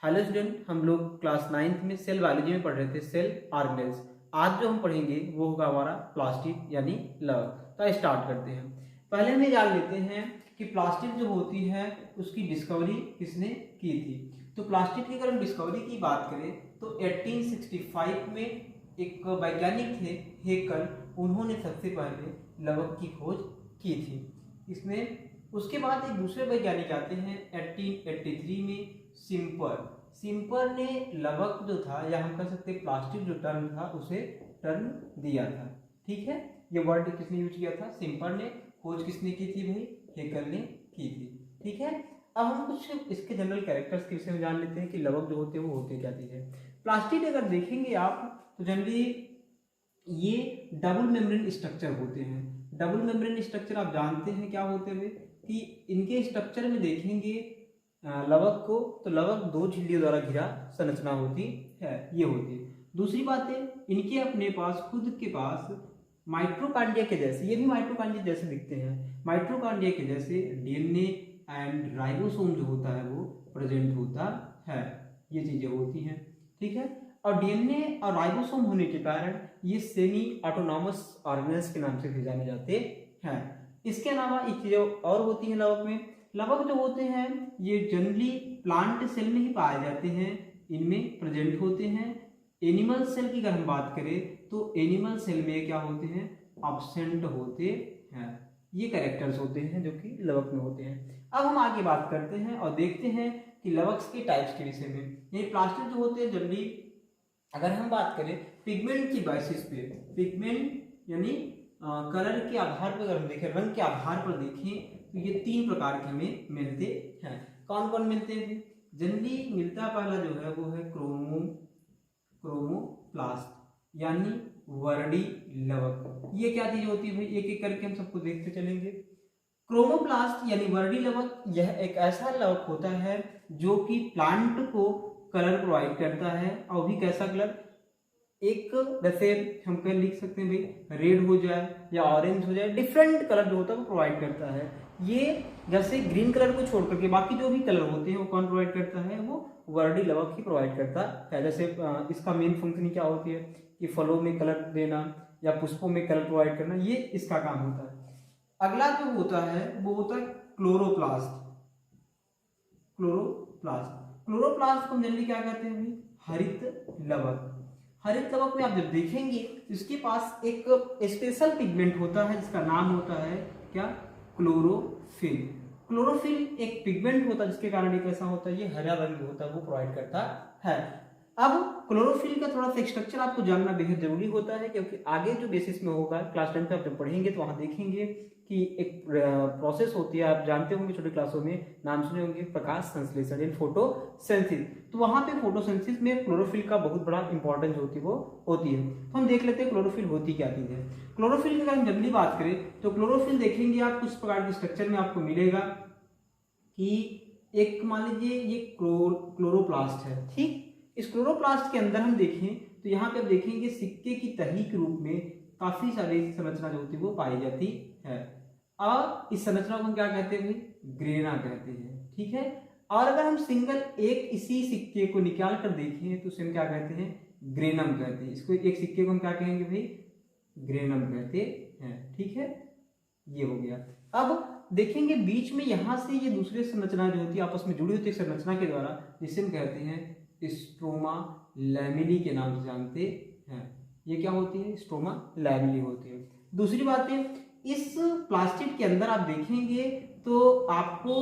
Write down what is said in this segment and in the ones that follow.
Hello student, हम लोग class 9th में सेल बायोलॉजी में पढ़ रहे थे सेल ऑर्गेनेल्स। आज जो हम पढ़ेंगे वो होगा हमारा प्लास्टिड यानी लवक। तो स्टार्ट करते हैं। पहले हमें जान लेते हैं कि प्लास्टिड जो होती है उसकी डिस्कवरी किसने की थी। तो प्लास्टिड की अगर हम डिस्कवरी की बात करें तो 1865 में एक वैज्ञानिक थे हेकल, उन्होंने सबसे पहले लवक की खोज की थी। इसमें उसके बाद एक दूसरे वैज्ञानिक आते हैं 1883 में सिम्पर ने लवक जो था या हम कह सकते प्लास्टिक जो टर्म था उसे टर्म दिया था। ठीक है, ये वर्ड किसने यूज किया था? सिम्पर ने। खोज किसने की थी भाई? हेकल ने की थी। ठीक है, अब हम कुछ इसके जनरल कैरेक्टर्स के विषय में जान लेते हैं कि लवक जो होते हैं वो होते क्या चीज है। प्लास्टिक अगर देखेंगे आप तो जनरली ये डबल मेम्ब्रेन स्ट्रक्चर होते हैं। डबल मेम्ब्रेन स्ट्रक्चर आप जानते हैं क्या होते हैं कि इनके स्ट्रक्चर में देखेंगे लवक को तो लवक दो झिल्लियों द्वारा घिरा संरचना होती है, ये होती है। दूसरी बात है इनके अपने पास खुद के पास माइटोकॉन्ड्रिया के जैसे, ये भी माइटोकॉन्ड्रिया जैसे दिखते हैं, माइटोकॉन्ड्रिया के जैसे डीएनए एंड राइबोसोम जो होता है वो प्रेजेंट होता है, ये चीजें होती हैं। ठीक है, और डीएनए और राइबोसोम होने के कारण ये सेमी ऑटोनॉमस ऑर्गेनेल्स के नाम से भी जाने जाते हैं। इसके अलावा एक चीज और होती है लवक में। लवक जो होते हैं ये जनरली प्लांट सेल में ही पाए जाते हैं, इनमें प्रेजेंट होते हैं। एनिमल सेल की अगर हम बात करें तो एनिमल सेल में क्या होते हैं? एब्सेंट होते हैं। ये कैरेक्टर्स होते हैं जो कि लवक में होते हैं। अब हम आगे बात करते हैं और देखते हैं कि लवक्स के टाइप्स के विषय में। ये प्लास्टिक जो होते हैं जनरली अगर हम बात करें पिगमेंट की बेसिस पे, पिगमेंट यानी कलर के आधार पर अगर हम देखें, रंग के आधार पर देखें तो ये तीन प्रकार के हमें मिलते हैं। कौन कौन मिलते हैं? जनरली मिलता पहला जो है वो है क्रोमोप्लास्ट यानी वर्डी लवक। ये क्या चीज होती है भाई? एक एक करके हम सबको देखते चलेंगे। क्रोमोप्लास्ट यानी वर्डी लवक यह एक ऐसा लवक होता है जो कि प्लांट को कलर प्रोवाइड करता है, और भी कैसा कलर? एक जैसे हम कह लिख सकते हैं भाई रेड हो जाए या ऑरेंज हो जाए, डिफरेंट कलर जो होता है वो प्रोवाइड करता है। ये जैसे ग्रीन कलर को छोड़ करके बाकी जो भी कलर होते हैं वो कौन प्रोवाइड करता है? वो वर्डी लवक ही प्रोवाइड करता है। जैसे इसका मेन फंक्शन क्या होती है कि फलों में कलर देना या पुष्पों में कलर प्रोवाइड करना, ये इसका काम होता है। अगला जो होता है वो होता है क्लोरोप्लास्ट। क्लोरोप्लास्ट को जनरली क्या कहते हैं भाई? हरित लवक। हरित लवक में आप जब देखेंगे इसके पास एक स्पेशल पिगमेंट होता है जिसका नाम होता है क्या? क्लोरोफिल। क्लोरोफिल एक पिगमेंट होता है जिसके कारण एक ऐसा होता है, ये हरा रंग होता है वो प्रोवाइड करता है। अब क्लोरोफिल का थोड़ा सा स्ट्रक्चर आपको जानना बेहद जरूरी होता है, क्योंकि आगे जो बेसिस में होगा क्लास 10 पे आप जब पढ़ेंगे तो वहां देखेंगे कि एक प्रोसेस होती है, आप जानते होंगे छोटे क्लासों में नाम सुने होंगे, प्रकाश संश्लेषण यानी फोटोसिंथेसिस। तो वहां पे फोटोसिंथेसिस में क्लोरोफिल का बहुत बड़ा इंपॉर्टेंस होती है। तो हम देख लेते हैं क्लोरोफिल होती क्या चीज है। क्लोरोफिल की अगर हम जनरली बात करें तो क्लोरोफिल देखेंगे आप कुछ प्रकार के स्ट्रक्चर में आपको मिलेगा कि एक मान लीजिए ये क्लोरोप्लास्ट है। ठीक, इस क्लोरोप्लास्ट के अंदर हम देखें तो यहाँ पे आप देखेंगे सिक्के की तही के रूप में काफी सारी संरचना जो होती है वो पाई जाती है, और इस संरचना को हम क्या कहते हैं? ग्रेना कहते हैं। ठीक है, और अगर हम सिंगल एक इसी सिक्के को निकाल कर देखें तो उसे हम क्या कहते हैं? ग्रेनम कहते हैं। इसको एक सिक्के को हम क्या कहेंगे भाई? ग्रेनम कहते हैं। ठीक है, ये हो गया। अब देखेंगे बीच में यहां से ये दूसरी संरचना जो होती है आपस में जुड़ी होती है संरचना के द्वारा, जिसे हम कहते हैं स्ट्रोमा लैमेली के नाम से जानते हैं। ये क्या होती है? स्ट्रोमा लैमेली होती है। दूसरी बात है इस प्लास्टिक के अंदर आप देखेंगे तो आपको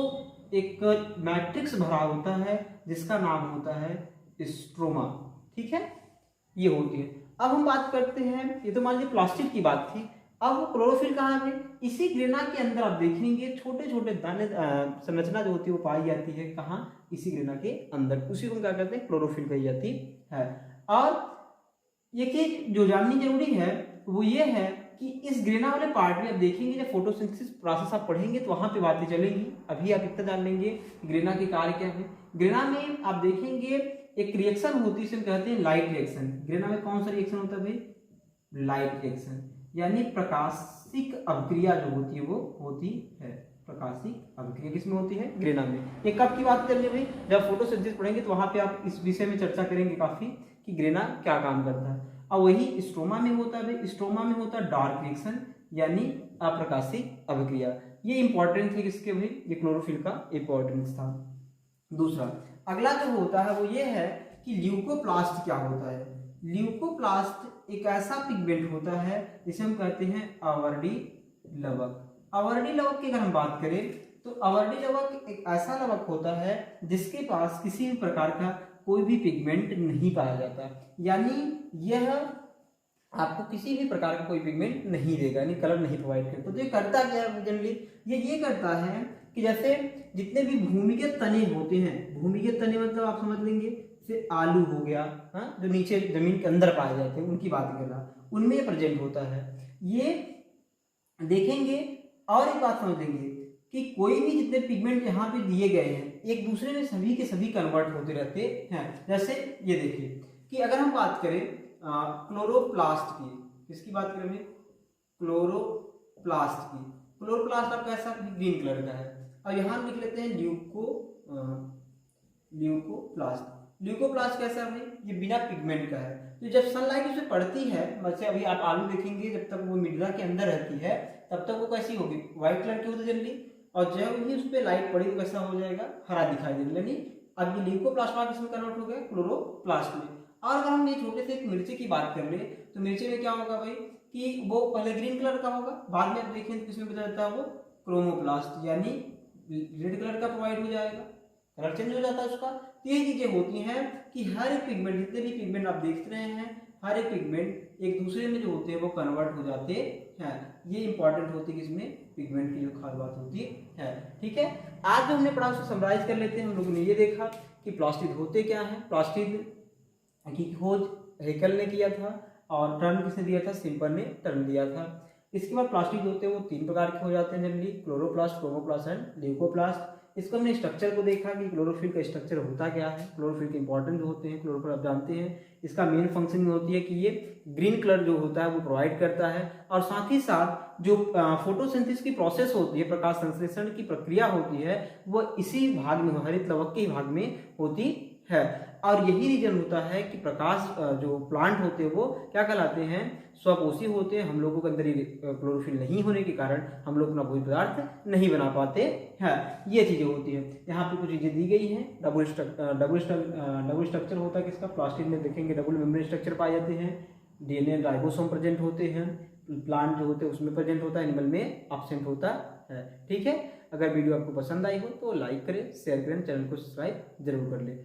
एक मैट्रिक्स भरा होता है जिसका नाम होता है स्ट्रोमा। ठीक है, ये होती है। अब हम बात करते हैं, ये तो मान लीजिए प्लास्टिक की बात थी। अब क्लोरोफिल कहाँ है? इसी ग्रेना के अंदर आप देखेंगे छोटे छोटे दाने संरचना जो होती है वो पाई जाती है। कहाँ? इसी ग्रेना के अंदर, उसी को क्या कहते हैं? क्लोरोफिल कही जाती है। और ये चीज जो जाननी जरूरी है वो ये है कि इस ग्रेना वाले पार्ट में आप देखेंगे जब फोटोसिंथेसिस प्रोसेस आप पढ़ेंगे तो वहां पे बातें चलेंगी। अभी आप इतना जान लेंगे ग्रेना के कार्य क्या है। ग्रेना में आप देखेंगे एक रिएक्शन होती है, इसे कहते हैं लाइट रिएक्शन। ग्रेना में कौन सा रिएक्शन होता है भाई? लाइट रिएक्शन, यानी प्रकाशिक अभिक्रिया जो होती है वो होती है। प्रकाशिक अभिक्रिया किसमें होती है? ग्रेना में। ये कब की बात करेंगे भाई? जब फोटोसिंथेसिस पढ़ेंगे तो वहां पे आप इस विषय में चर्चा करेंगे काफी कि ग्रेना क्या काम करता है। और वही स्ट्रोमा में होता है भाई, स्ट्रोमा में होता है डार्क रिएक्शन यानी अप्रकाशिक अभिक्रिया। ये इंपॉर्टेंट थे किसके भाई? ये क्लोरोफिल का इंपॉर्टेंस था। दूसरा अगला जो होता है वो ये है कि ल्यूकोप्लास्ट क्या होता है? ल्यूकोप्लास्ट एक ऐसा पिगमेंट होता है जिसे हम कहते हैं आवर्डी लवक। आवर्डी लवक की अगर हम बात करें तो आवर्डी लवक एक ऐसा लवक होता है जिसके पास किसी भी प्रकार का कोई भी पिगमेंट नहीं पाया जाता, यानी यह आपको किसी भी प्रकार का कोई पिगमेंट नहीं देगा, यानी कलर नहीं प्रोवाइड करता। तो ये करता क्या है जनरली? ये करता है कि जैसे जितने भी भूमिगत तने होते हैं, भूमिगत तने मतलब आप समझ लेंगे जैसे आलू हो गया, हाँ, जो नीचे जमीन के अंदर पाए जाते हैं उनकी बात कर रहा, उनमें ये प्रेजेंट होता है। ये देखेंगे और एक बात समझ लेंगे कि कोई भी जितने पिगमेंट यहाँ पे दिए गए हैं एक दूसरे में सभी के सभी कन्वर्ट होते रहते हैं। जैसे ये देखिए कि अगर हम बात करें क्लोरोप्लास्ट की, किसकी बात करें? क्लोरोप्लास्ट की। क्लोरोप्लास्ट आपका ऐसा ग्रीन कलर का है, और यहाँ लिख लेते हैं ल्यूकोप्लास्ट। ल्यूकोप्लास्ट कैसा है? ये बिना पिगमेंट का है। तो जब सनलाइट उसे पड़ती है, वैसे अभी आप आलू देखेंगे जब तक वो मिड्रा के अंदर रहती है तब तक वो कैसी होगी? व्हाइट कलर की होती है जनरली, और जब ही उस पर लाइट पड़ी तो कैसा हो जाएगा? हरा दिखाई देगा। यानी अब ये ल्यूकोप्लास्ट किसमें कन्वर्ट हो गया? क्लोरोप्लास्ट में। और अगर हम ये छोटे से एक मिर्ची की बात कर ले तो मिर्ची में क्या होगा भाई कि वो पहले ग्रीन कलर का होगा, बाद में आप देखें तो किसमें बदल जाता है? वो क्रोमोप्लास्ट यानी रेड कलर का प्रोवाइड हो जाएगा, कलर चेंज हो जाता है उसका। तो ये चीजें होती हैं कि हर एक पिगमेंट, जितने भी पिगमेंट आप देख रहे हैं, हर एक पिगमेंट एक दूसरे में जो होते हैं वो कन्वर्ट हो जाते हैं। ये इंपॉर्टेंट होती है किसमें? पिगमेंट की जो खास बात होती है। ठीक है, आज जो हमने पढ़ा उसको समराइज कर लेते हैं। हम लोगों ने ये देखा कि प्लास्टिड होते क्या है। प्लास्टिड की खोज हेकल ने किया था और टर्म किसने दिया था? सिम्पर ने टर्म दिया था। इसके बाद प्लास्टिड होते हैं वो तीन प्रकार के हो जाते हैं generally, chloroplast, chromoplast and leucoplast. इसको हमने स्ट्रक्चर को देखा कि क्लोरोफिल का स्ट्रक्चर होता क्या है, क्लोरोफिल के इंपॉर्टेंट होते हैं। क्लोरोफिल आप जानते हैं इसका मेन फंक्शन में होती है कि ये ग्रीन कलर जो होता है वो प्रोवाइड करता है, और साथ ही साथ जो फोटोसिंथेसिस की प्रोसेस होती है, प्रकाश संश्लेषण की प्रक्रिया होती है, वो इसी भाग में, हरित लवक के भाग में होती है। और यही रीजन होता है कि प्रकाश जो प्लांट होते हैं वो क्या कहलाते हैं? स्वपोषी होते हैं। हम लोगों के अंदर क्लोरोफिल नहीं होने के कारण हम लोग अपना भोज्य पदार्थ नहीं बना पाते हैं। ये चीजें होती हैं। यहाँ पे कुछ चीजें दी गई हैं। डबल स्ट्रक्चर होता है किसका? प्लास्टिड में देखेंगे डबल मेम्ब्रेन स्ट्रक्चर पाए जाते हैं। डीएनए राइबोसोम प्रेजेंट होते हैं। प्लांट जो होते हैं उसमें प्रेजेंट होता है, एनिमल में एब्सेंट होता है। ठीक है, अगर वीडियो आपको पसंद आई हो तो लाइक करें, शेयर करें, चैनल को सब्सक्राइब जरूर कर लें।